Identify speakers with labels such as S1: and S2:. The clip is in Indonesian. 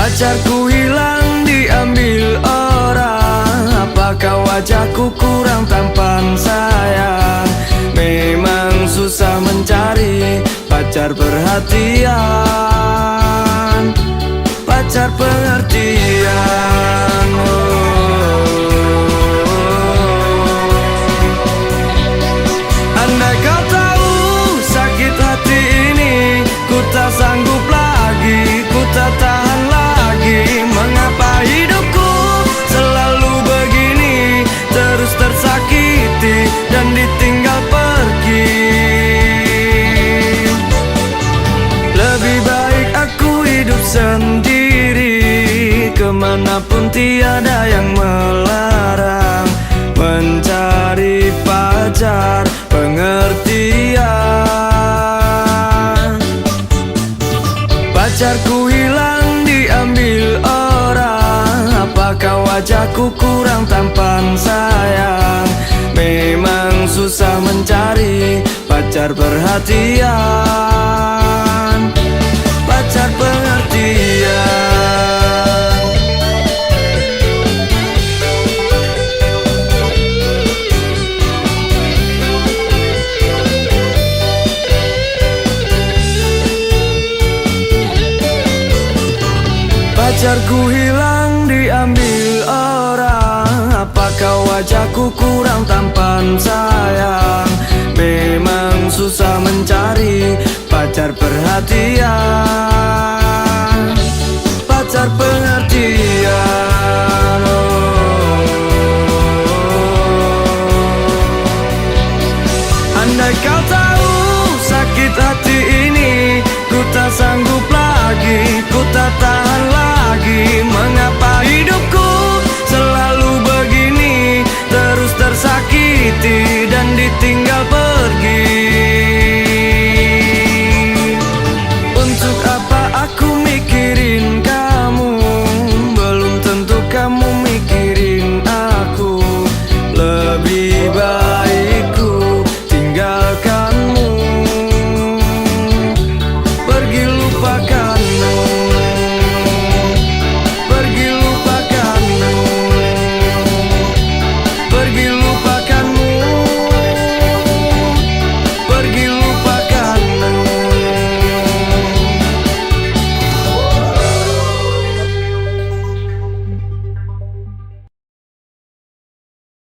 S1: Pacarku hilang diambil orang. Apakah wajahku kurang tampan sayang? Memang susah mencari pacar perhatian, pacar pengertian. Andai kau tahu sakit hati ini, ku tak sanggup lagi, ku tak tahan lagi. Mengapa hidupku selalu begini, terus tersakiti dan ditinggal pergi? Lebih baik aku hidup sendiri, kemanapun tiada yang melarang, mencari pacar pengertian. Pacarku hilang diambil orang. Apakah wajahku kurang tampan sayang? Memang susah mencari pacar perhatian, pacar pengertian. Pacarku hilang diambil orang. Apakah wajahku kurang tampan sayang? Memang susah mencari pacar perhatian, pacar pengertian. Andai kau tahu sakit hati ini, ku tak sanggup lagi, ku tak tahan lagi.